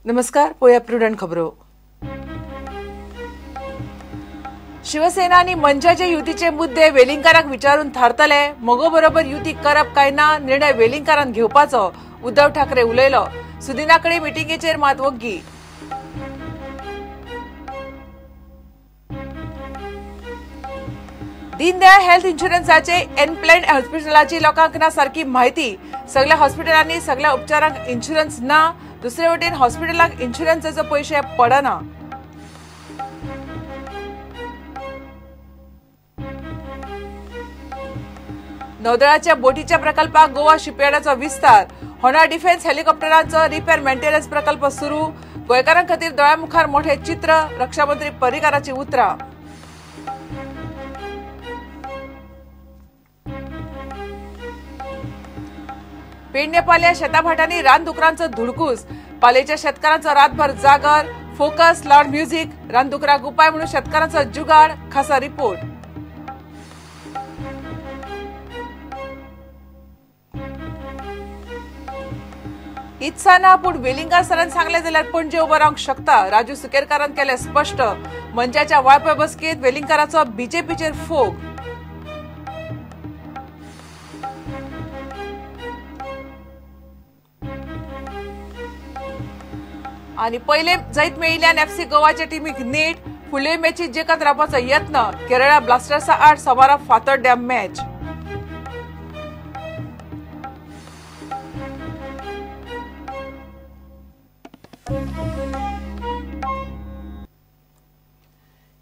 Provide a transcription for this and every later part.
नमस्कार. पोया प्रुडंट खबरो. शिवसेना आणि मनसेचे युतीचे मुद्दे वेलिंगकारांक विचारून थारतले. मगो बरोबर युती करप काय ना निर्णय वेलिंगकारान घेवपाचो उद्धव ठाकरे उलयलो. सुदिनाकडे मिटिंगेचेर मात वग्गी. दीनदयाळ हेल्थ इन्शुरन्साचे एनप्लॅन्ड हॉस्पिटलाची लोकांक ना सारखी माहिती. सगळ्या हॉस्पिटलांनी सगळ्या उपचारांक इन्शुरन्स ना. दुसरे वटेन हॉस्पिटलांक इन्शुरन्साचे पैसे पडना. नौदळाच्या बोटीच्या प्रकल्पाक गोवा शिपयार्डाचो विस्तार. होना डिफेन्स हेलिकॉप्टरांचो रिपेअर मेंटेनन्स प्रकल्प सुरू. गोंयकारां खातीर दोळ्यामुखार मोठे चित्र. रक्षा मंत्री पर्रीकाराची उतरां. पेडणे पालया शेताभाटांनी रानदुकरांचो धुडकूस. पालयेच्या शेतकारांचो रातभर जागर. Focus loud music. रानदुकरांक उपाय म्हणून शेतकारांचो जुगाड. खासा रिपोर्ट. इत्सा ना पूण वेलिंगार सरान सांगले जाल्यार पणजे उबो रावंक शकता. राजू सुकेरकारान केले स्पश्ट. मंचाच्या वाळपय बसकेत वेलिंगकाराचो बीजेपीचेर फोग. आणि पहिले जैत मेळिल्ल्यान एफसी गोवाच्या टीमीक नीट. फुडले मॅचीत जिखत रावपाचो यत्न. केरळा ब्लास्टर्सा आड सोमारा फातोड्ड्या मॅच.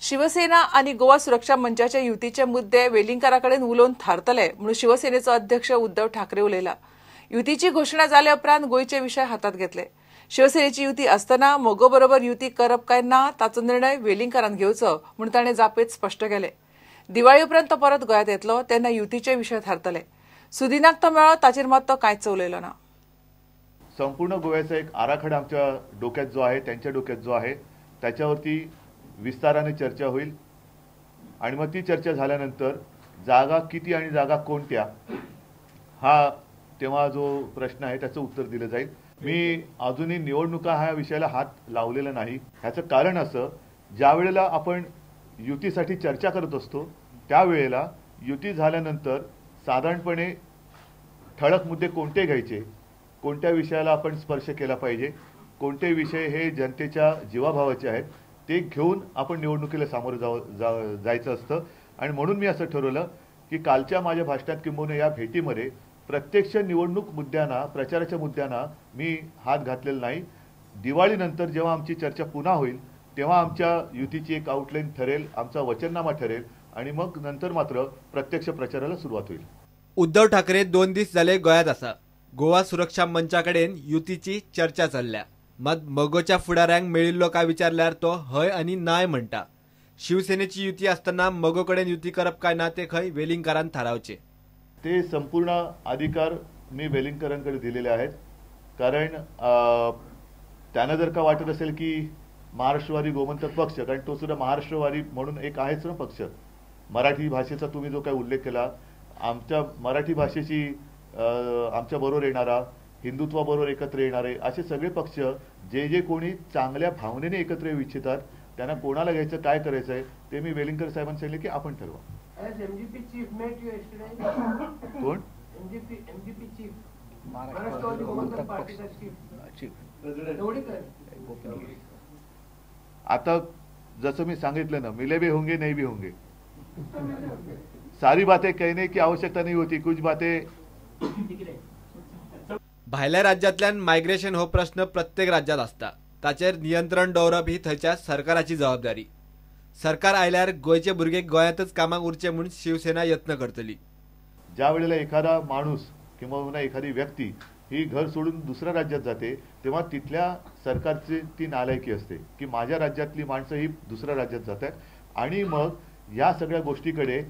शिवसेना आणि गोवा सुरक्षा मंचाच्या युतीचे मुद्दे वेलिंगकारांकडेन उलोवन थारतले म्हणून शिवसेनेचो अध्यक्ष उद्धव ठाकरे उलयला. युतीची घोषणा जाले उपरांत गोंयचे विशय हातात घेतले. शिवसेनेची युती असताना मोगो बरोबर युती करप काय ना ताचो निर्णय वेलिंगकारान घेवचो म्हूण ताणें जापेत स्पश्ट केले. दिवाळी उपरांत तो परत गोंयांत येतलो तेन्ना युतीचे विशय थारतले. सुदिनाक तो मेळ्ळो ताचेर मात तो कांयच उलयलो ना. संपूर्ण गोव्याचा एक आराखडा आमच्या डोक्यात जो आहे, त्यांच्या डोक्यात जो आहे, त्याच्यावरती विस्ताराने चर्चा होईल आणि मग ती चर्चा झाल्यानंतर जागा किती आणि जागा कोणत्या हा तेव्हा जो प्रश्न आहे त्याचं उत्तर दिलं जाईल. मी अजूनही निवडणुका ह्या विषयाला हात लावलेला नाही. ह्याचं कारण असं, ज्या वेळेला आपण युतीसाठी चर्चा करत असतो त्यावेळेला युती झाल्यानंतर साधारणपणे ठळक मुद्दे कोणते घ्यायचे, कोणत्या विषयाला आपण स्पर्श केला पाहिजे, कोणते विषय हे जनतेच्या जीवाभावाचे आहेत ते घेऊन आपण निवडणुकीला सामोरं जायचं असतं. आणि म्हणून मी असं ठरवलं की कालच्या माझ्या भाषणात किंबहुना या भेटीमध्ये प्रत्यक्ष निवडणूक मुद्द्यांना, प्रचाराच्या मुद्द्यांना मी हात घातलेला नाही. दिवाळीनंतर जेव्हा आमची चर्चा पुन्हा होईल तेव्हा आमच्या युतीची एक आउटलाईन ठरेल, आमचा वचननामा ठरेल आणि मग नंतर मात्र प्रत्यक्ष प्रचाराला सुरुवात होईल. उद्धव ठाकरे 2 दीस जाले गोंयांत आसा. गोवा सुरक्षा मंचाकडेन युतीची चर्चा चल्ल्या. मग मगोच्या फुडाऱ्यांक मेळिल्लो काय विचारल्यार तो हय आणि नाय म्हणटा. शिवसेनेची युती असताना मगो कडेन युती करप काय ना ते खंय वेलिंगकारान थारावचे. ते संपूर्ण अधिकार मी वेलिंगकरांकडे दिलेले आहेत. कारण त्यांना जर का वाटत असेल की महाराष्ट्रवादी गोमंतक पक्ष, कारण तो सुद्धा महाराष्ट्रवादी म्हणून एक आहेच ना पक्ष, मराठी भाषेचा तुम्ही जो काही उल्लेख केला, आमच्या मराठी भाषेची आमच्या बरोबर येणारा, हिंदुत्वाबरोबर एकत्र येणारे असे सगळे पक्ष जे जे कोणी चांगल्या भावनेने एकत्र येऊ इच्छितात त्यांना कोणाला घ्यायचं, काय करायचं आहे ते मी वेलिंगकर साहेबांनी सांगितले की आपण ठरवा. MGP chief met you yesterday. कोण? MGP chief. महाराष्ट्रवादी गोमंतक पार्टीचा chief. आता जसं मी सांगितलं ना, मिले भी होंगे नहीं भी होंगे. सारी बातें कहने की आवश्यकता नहीं होती, कुछ बातें. भायल्या राज्यांतल्यान मायग्रेशन हो प्रश्न प्रत्येक राज्यात असता. ताचेर नियंत्रण दवरप ही थंयच्या सरकाराची जबाबदारी. सरकार आयल्यार गोयचे भुरगे गोंयांतच कामाक उरचे म्हणून शिवसेना यत्न करतली. ज्या वेळेला एखादा माणूस किंवा एखादी व्यक्ती ही घर सोडून दुसऱ्या राज्यात जाते तेव्हा तिथल्या सरकारची ती नालायकी असते की माझ्या राज्यातली माणसं ही दुसऱ्या राज्यात जातात. आणि मग या सगळ्या गोष्टीकडे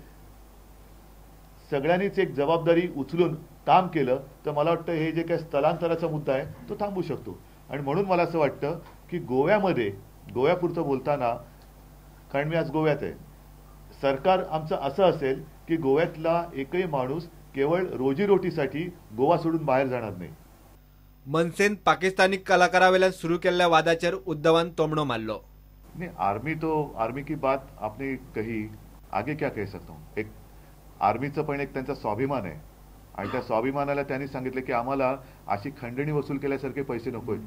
सगळ्यांनीच एक जबाबदारी उचलून काम केलं तर मला वाटतं हे जे काही स्थलांतराचा मुद्दा आहे तो थांबू शकतो. आणि म्हणून मला असं वाटतं की गोव्यापुरतं बोलताना, कारण मी आज गोव्यात आहे, सरकार आमचं असं असेल की गोव्यातला एकही माणूस केवळ रोजीरोटीसाठी गोवा सोडून बाहेर जाणार नाही. मनसेन पाकिस्तानी कलाकारावेल्यान सुरू केलेल्या वादाचेर उद्धवान तोमणो मारलो. नहीं, आर्मी की बात आपने कही, आगे क्या कह सकता हूँ. एक आर्मीचं पण एक त्यांचा स्वाभिमान आहे आणि त्या स्वाभिमानाला त्यांनी सांगितलं की आम्हाला अशी खंडणी वसूल केल्यासारखे पैसे नकोय,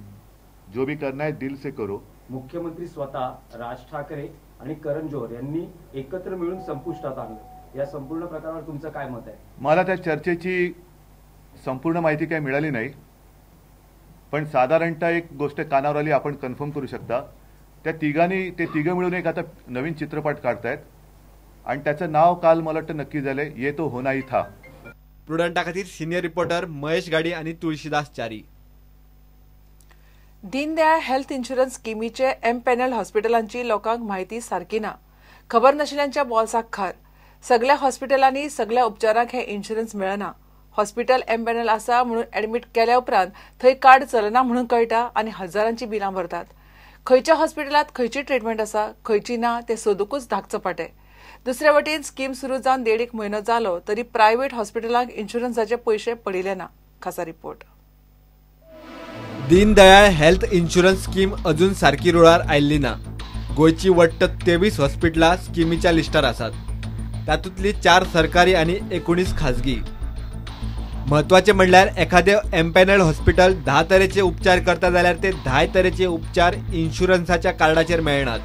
जो भी करना है दिल से करो. मुख्यमंत्री स्वतः राज ठाकरे आणि करण जोहर यांनी एकत्र मिळून संपुष्टात आणलं. या संपूर्ण प्रकारावर तुमचं काय मत आहे? मला त्या चर्चेची संपूर्ण माहिती काही मिळाली नाही, पण साधारणतः एक गोष्ट कानावर आली, आपण कन्फर्म करू शकता. ते तिघं मिळून एक आता नवीन चित्रपट काढतायत आणि त्याचं नाव काल मला वाटतं नक्की झालंय, ये तो होना ही था. प्रुडंटा खातीर सिनियर रिपोर्टर महेश गाडी आणि तुळशीदास चारी. दीनदयाळ हेल्थ इन्शुरन्स स्किमीचे एम-पॅनल हॉस्पिटलांची लोकांक माहिती सारकी ना. खबर नाशिल्ल्यांच्या बॉल्साक खार. सगळ्या हॉस्पिटलांनी सगळ्या उपचारांक हे इन्शुरन्स मेळना. हॉस्पिटल एम-पॅनल आसा म्हणून ऍडमिट केल्या उपरांत थंय कार्ड चलना म्हणून कळटा आणि हजारांची बिलां भरतात. खंयच्या हॉस्पिटलात खंयची ट्रीटमेंट आसा, खंयची ना ते सोदूकच धाकचो पाटे. दुसरे वटेन स्कीम सुरू जावन 1.5 म्हयनो जालो तरी प्रायव्हेट हॉस्पिटलांक इन्शुरन्साचे पैसे पडिले ना. खासा report. Deendayal health insurance scheme अजून सारकी रुळार आयिल्ली ना. गोंयची वट्ट 23 हॉस्पिटलां स्किमीच्या लिस्टार आसात. तातूंतली 4 सरकारी आणि 19 खाजगी. महत्वाचे म्हणल्यार एखादे एम-पॅनल हॉस्पिटल 10 तरेचे उपचार करता जाल्यार ते 10 तरेचे उपचार इन्शुरन्साच्या कार्डाचेर मेळनात.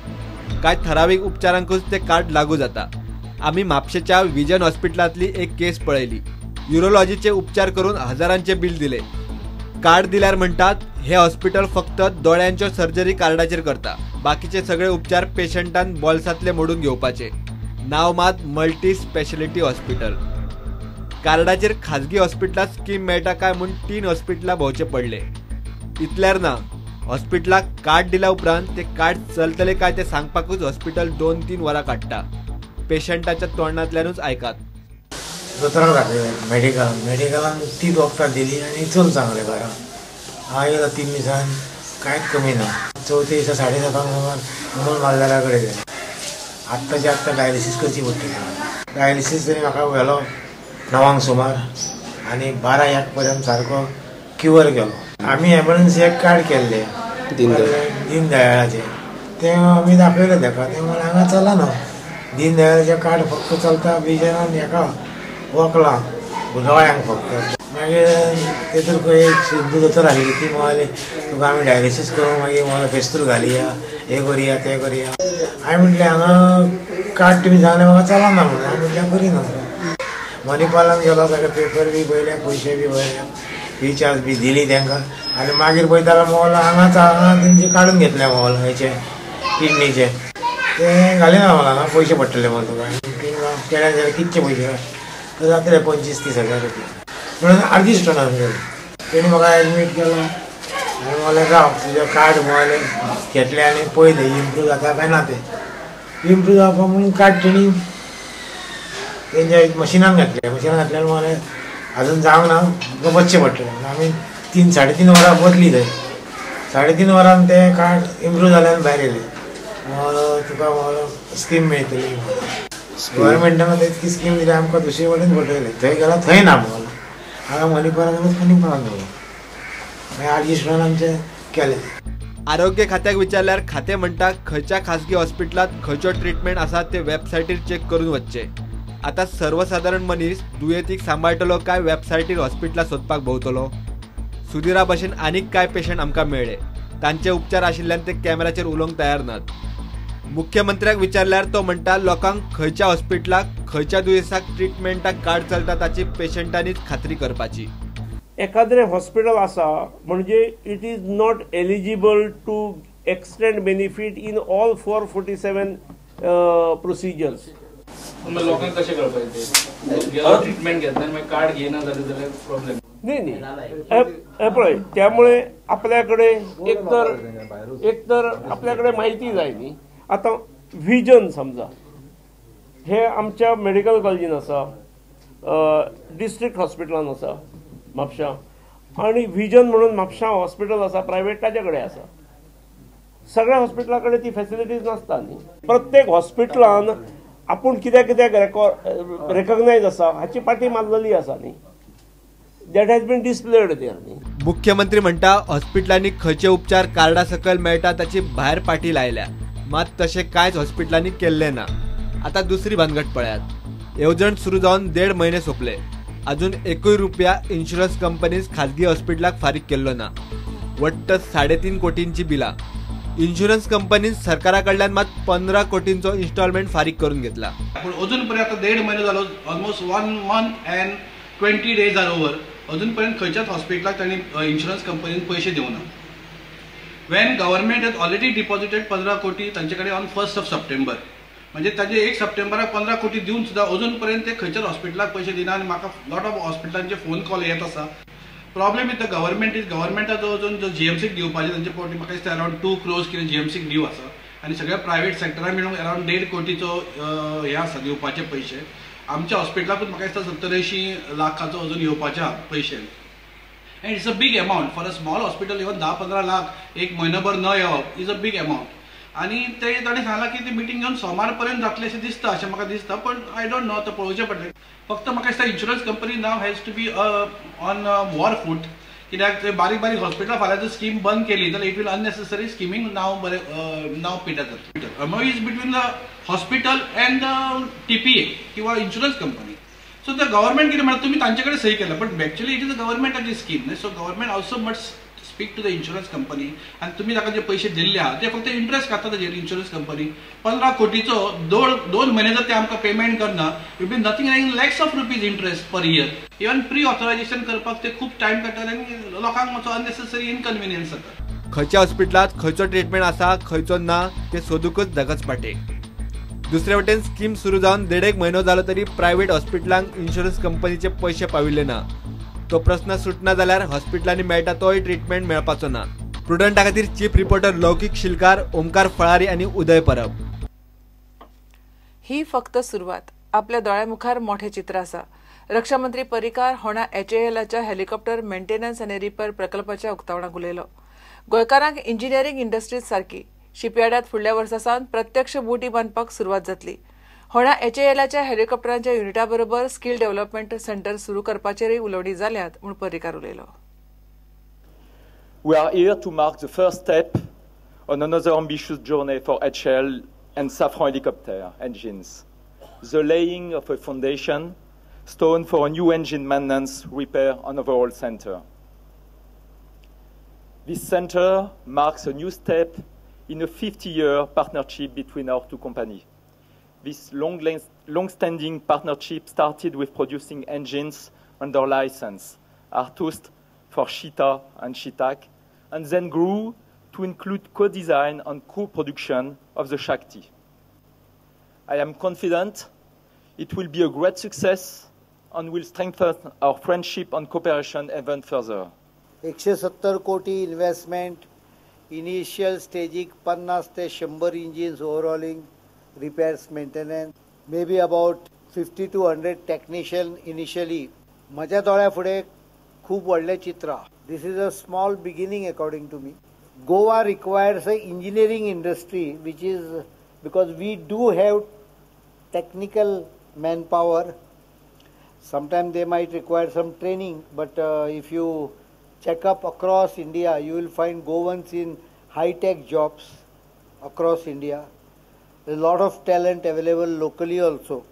कांय ठरावीक उपचारांकूच ते कार्ड लागू जाता. आम्ही म्हापशेच्या विजन हॉस्पिटलांतली एक केस पळयली. युरोलॉजीचे उपचार करून हजारांचे बिल दिले. कार्ड दिल्यार म्हणटात हे हॉस्पिटल फक्त दोळ्यांच्यो सर्जरी कार्डाचेर करता, बाकीचे सगळे उपचार पेशंटान बॉल्सांतले मोडून घेवपाचे. नाव मात मल्टी स्पेशलिटी हॉस्पिटल. कार्डाचेर खाजगी हॉस्पिटलात स्कीम मेळटा काय म्हूण 3 हॉस्पिटलां भोंवचे पडले. इतल्यार ना, हॉस्पिटलाक कार्ड दिल्या उपरांत ते कार्ड चलतले काय ते सांगपाकूच हॉस्पिटल 2-3 वरां काडटा. पेशंटाच्या तोंडांतल्यानूच आयकात. दोतोराक दाखयलें मेडिकलान 3 वखदां दिली आनी चल सांगलें घरा. हांव येयलो 3 दिसान, कांयच कमी ना. 4थ्या दिसा 7:30 म्हणून मालदारा कडेन गेले. आत्ताच्या आत्ता डायलिसीस करची पडटली. डायलिसीस तरी म्हाका व्हेलो 9 सुमार आनी 12:01 पर्यंत सारको क्युअर गेलो. आमी एमर्जन्सी एक कार्ड केल्ले दीनदयाळाचे, ते आमी दाखयलें ताका. ते म्हणलें हांगा चलना. दीनदयाळाचें कार्ड फक्त चलता विजनान हेका वखलां दोळ्यांक फक्त. मागीर तेतूर एक सिद्धू दोतोर आसली, ती म्हणली तुका आमी डायलिसीस करूंक मागीर मला फेस्तूर घालया, हे करुया ते करुया. हांवें म्हटलें हांगा कार्ड तुमी सांगलें म्हाका चलना म्हणून. हांवें म्हटलें करिना. मणिपालान गेलो, ताका पेपर बी पयले, पयशे बी पयले, रिचार्ज बी दिली तांकां. आनी मागीर पळयतालो मोबायल हांगा तेंचे काडून घेतले मोबायल हेचे किडनीचे. ते घालिना मला हांगा पयशे पडटले म्हणून तुका. केल्या जाल्यार कितचे पयशे जातले 25-30 हजार रुपया म्हणून अर्दी स्टोनान गेले. तेणी म्हाका एडमीट केलो आनी म्हणलें राव तुजें कार्ड मोबायल घेतले आनी पळयले इम्प्रूव जाता काय ना. ते इम्प्रूव जावपा म्हणून कार्ड तेणी तेंच्या मशिनान घातले. मशिनान घातल्यार म्हणलें अजून जावंक ना, तुका बसचें पडटलें. आमी 3-3.5 वरां बसली थंय. 3.5 वरान ते कार्ड इम्प्रूव जाल्यार भायर येयले. तुका स्कीम मेळटली. गव्हर्मेंटान इतकी स्कीम दिली आमकां दुसरे कडेन पटयले. थंय गेला थंय ना म्हणून हांगा मणिपालान मणिपालान दवरलो. मागीर आर्जिस्ट्रान आमचें केलें. आरोग्य खात्याक विचारल्यार खातें म्हणटा खंयच्या खाजगी हॉस्पिटलात खंयच्यो ट्रीटमेंट आसा ते वेबसायटीर चेक करून वचचे. आता सर्वसाधारण मनीस दुयेंतीक सांबाळटलो काय वेबसायटीर हॉस्पिटलां सोदपाक भोंवतलो. सुधीरा भशेन आनीक काय पेशंट आमकां मेळ्ळे. तांचे उपचार आशिल्ल्यान ते कॅमेराचेर उलोवंक तयार नात. मुख्यमंत्र्याक विचारल्यार तो म्हणटा लोकांक खंयच्या हॉस्पिटलाक खंयच्या दुयेंसाक ट्रीटमेंटाक कार्ड चलता ताची पेशंटांनीच खात्री करपाची. एखादे हॉस्पिटल आसा म्हणजे it is not eligible to extend benefit in all 447 procedures. लोकांक कशें कळपाचें ट्रीटमेंट घेतना मागीर कार्ड घेयना जाल्यार प्रॉब्लेम नाही पळय. त्यामुळे आपल्याकडे एकतर आपल्याकडे माहिती जाय न्ही. आता विजन समजा हे आमच्या मेडिकल कॉलेजीन आसा, डिस्ट्रिक्ट हॉस्पिटलान आसा म्हापशा, आणि विजन म्हणून म्हापशा हॉस्पिटल आसा प्रायव्हेट ताचे कडेन आसा. सगळ्या हॉस्पिटला कडेन ती फॅसिलिटीज नासता न्ही. प्रत्येक हॉस्पिटलान आपूण कित्याक रिकॉग्नायज आसा हाची पाटी मारलेली आसा न्ही. That has been displayed there न्ही. मुख्यमंत्री म्हणटा हॉस्पिटलांनी खंयचे उपचार कार्डा सकयल मेळटा ताची भायर पाटी लायल्या, मात तशें कांयच हॉस्पिटलांनी केल्ले ना. आता दुसरी भानगड पळयात. येवजण सुरू जावन 1.5 म्हयने सोंपले, अजून एकूय रुपया इन्शुरन्स कंपनीज खाजगी हॉस्पिटलाक फारीक केल्लो ना. वट्ट 3.5 कोटींची बिलां. इन्शुरन्स कंपनीन सरकारा कडल्यान मात 15 कोटींचो इन्स्टॉलमेंट फारीक करून घेतला. पण अजून पर्यंत आता 1.5 महिने जालो, almost 1 month and 20 days are over. अजून पर्यंत खंयच्याच हॉस्पिटलाक तांणी इन्शुरन्स कंपनीन पयशे दिवना. When government has already deposited 15 कोटी तांचे कडेन ऑन 1st सप्टेंबर. म्हणजे ताजे 1 सप्टेंबराक 15 कोटी दिवन सुद्धा अजून पर्यंत ते खंयच्याच हॉस्पिटलाक पयशे दिना. आनी म्हाका लॉट ऑफ हॉस्पिटलांचे फोन कॉल येत आसा. Problem with the government is गव्हर्नमेंटाचो अजून जो जीएमसीक दिवपाचे तांचे पॉटी म्हाका दिसता अरावंड 2 crores कितें जीएमसीक ड्यू आसा. आनी सगळ्या प्रायवेट सेक्टरान मेळून अरावंड 1.5 कोटीचो हे आसा दिवपाचे पयशे. आमच्या हॉस्पिटलाकूच म्हाका दिसता 70-80 लाखाचो अजून येवपाचे आहा पयशे. And it's a big amount for a small hospital. Even 10-15 lakh एक म्हयनोभर न येवप इज अ बीग अमावंट. आनी ते ताणें सांगलां की ती मिटींग घेवन सोमार पर्यंत जातले अशें दिसता, अशें म्हाका दिसता. पण आय डोंट नो, आतां पळोवचें पडटलें. फक्त म्हाका दिसता इन्शुरन्स कंपनी नाव has to be on war foot. कित्याक ते बारीक बारीक हॉस्पिटलां फाल्यां जर स्कीम बंद केली जाल्यार इट वील अननेसेसरी स्किमींग नाव पिड्यार जाता. MOU is between the hospital and the TPA किंवा insurance company. So the government कितें म्हणटा तुमी तांचे कडेन सही केला, but actually it is a गव्हर्नमेंटाची scheme. So government also must speak to the insurance company. आनी तुमी ताका जे पयशे दिल्ले आहा ते फक्त इंट्रस्ट खाता ताजेर इन्शुरन्स कंपनी. 15 कोटीचो 2 महिने जर ते आमकां पेमेंट करना, will be nothing like lakhs of rupees interest per year. Even pre authorization करपाक ते खूप टायम काडटात आनी लोकांक मातसो अननेसेसरी इनकन्विनियन्स जाता. खंयच्या हॉस्पिटलांत खंयचो ट्रीटमेंट आसा खंयचो ना ते सोदूकच धगच पाटे. दुसरे वटेन स्कीम सुरू जावन 1.5 म्हयनो जालो तरी प्रायव्हेट हॉस्पिटलांक इन्शुरन्स कंपनीचे पयशे पाविल्ले ना. तो प्रश्न सुटना जाल्यार हॉस्पिटलांनी मेळटा तोय ट्रीटमेंट मेळपाचो ना. प्रुडंटा खातीर चीफ रिपोर्टर लौकिक शिलकार, ओमकार फळारी आनी उदय परब. ही फक्त सुरवात. आपल्या दोळ्यामुखार मोठे चित्र आसा. रक्षा मंत्री पर्रीकार होणा HALच्या हेलिकॉप्टर मेंटेनन्स आनी रिपेर प्रकल्पाच्या उक्तावणाक उलयलो. गोंयकारांक इंजिनियरींग इंडस्ट्रीज सारकी शिपयार्डात फुडल्या वर्सासावन प्रत्यक्ष बोटी बांदपाक सुरवात जातली. होणा HALच्या हेलिकॉप्टरांच्या युनिटा बरोबर स्किल डेव्हलपमेंट सेंटर सुरू करपाचेरय उलोवणी जाल्यात म्हूण पर्रीकार उलयलो. We are here to mark the first step on another ambitious journey for HAL and Safran helicopter engines. The laying of a foundation stone for a new engine maintenance, repair and overhaul center. This center marks a new step in a 50-year partnership between our two companies. This long-standing partnership started with producing engines under license, Artust for Cheetah and Cheetah, and then grew to include co-design and co-production of the Shakti. I am confident it will be a great success and will strengthen our friendship and cooperation even further. 170 कोटी investment, initial स्टेजीक 50 ते 100 engines overhauling, repairs, maintenance, maybe about 50 to 100 technician initially. माझ्या दोळ्या फुडें खूब व्हडलें चित्र. This is a small beginning according to me. Goa requires a engineering industry which is, because we do have technical manpower. Sometimes they might require some training, but if you check up across India, you will find Goans in high-tech jobs across India. A lot of talent available locally also.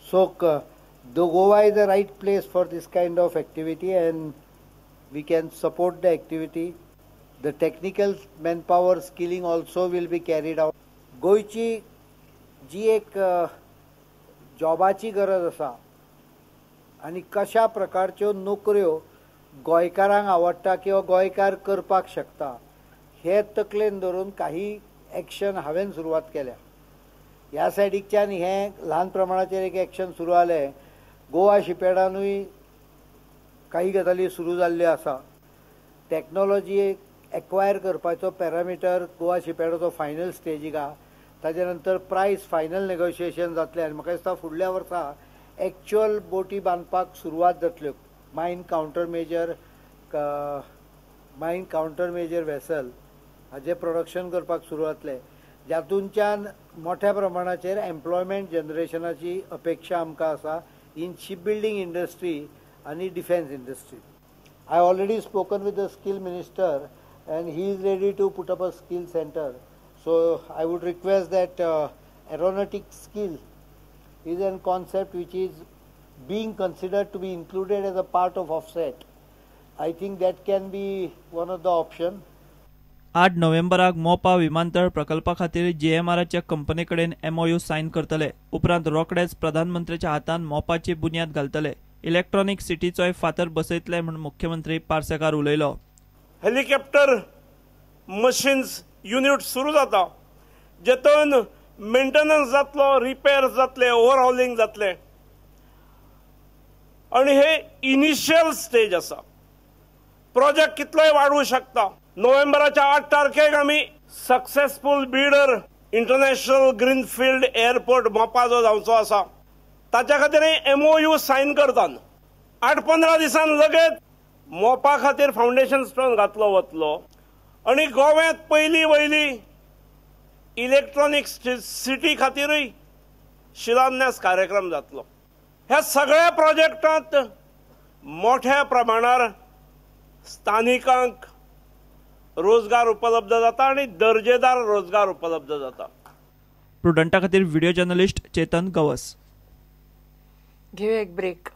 So the Goa is the right place for this kind of activity and we can support the activity. The technical manpower skilling also will be carried out. गोयची जी एक जॉबाची गरज आसा आनी कशा प्रकारच्यो नोकऱ्यो गोंयकारांक आवडटा किंवा गोंयकार करपाक शकता हे तकलेन धरून काही एक्शन हांवें सुरवात केल्या. ह्या सायडीच्यान हे ल्हान प्रमाणाचेर एक एक्शन सुरू जालें. गोवा शिपयार्डानूय काही गजाली सुरू जाल्ल्यो आसा. टॅक्नॉलॉजी एक्वायर करपाचो पॅरामिटर गोवा शिपयार्डाचो फायनल स्टेजीक आहा. ताजे नंतर प्रायस फायनल नेगोशिएशन जातलें आनी म्हाका दिसता फुडल्या वर्सा एक्च्युअल बोटी बांदपाक सुरवात जातल्यो. मायन कावंटर मेजर वेसल हाजें प्रोडक्शन करपाक सुरू जातलें. जातूंच्यान मोठ्या प्रमाणाचेर एम्प्लॉयमेंट जनरेशनाची अपेक्षा आमकां आसा इन शिप बिल्डींग इंडस्ट्री आणि defense industry. I already spoken with the skill minister and he is ready to put up a skill center. So I would request that aeronautic skill is a concept which is being considered to be included as a part of offset. I think that can be one of the option. 8 नोव्हेंबराक मोपा विमानतळ प्रकल्पा खातीर JMRच्या company कडेन MOU Sion करतले. उपरांत रोखडेच प्रधानमंत्र्याच्या हातान मोपाची बुन्याद घालतले. इलेक्ट्रॉनिक सिटीचोय फातर बसयतले म्हण मुख्यमंत्री पार्सेकार उलयलो. हेलिकॉप्टर मशीन्स युनिट सुरू जाता, जेतून मेंटेनन्स जातलो, रिपेअर जातले, ओव्हरहॉलिंग जातले आणि हे इनिशियल स्टेज आसा. प्रोजेक्ट कितलोय वाढवू शकता. नोव्हेंबराच्या 8 तारखेक आमी successful builder international greenfield airport मोपा जो जावचो आसा ताच्या खातीर MOU सायन करतात. 8-15 दिसान लगेच मोपा खातीर फाउंडेशन स्टोन घातलो वतलो आणि गोव्यात पहिली वयली इलेक्ट्रॉनिक सिटी खातीरय शिलान्यास कार्यक्रम जातलो. ह्या सगळ्या प्रोजेक्टांत मोठ्या प्रमाणात स्थानिकांक रोजगार उपलब्ध जाता आणि दर्जेदार रोजगार उपलब्ध जाता. प्रुडंटा खातीर व्हिडिओ जर्नलिस्ट चेतन गवस. घेऊया एक ब्रेक.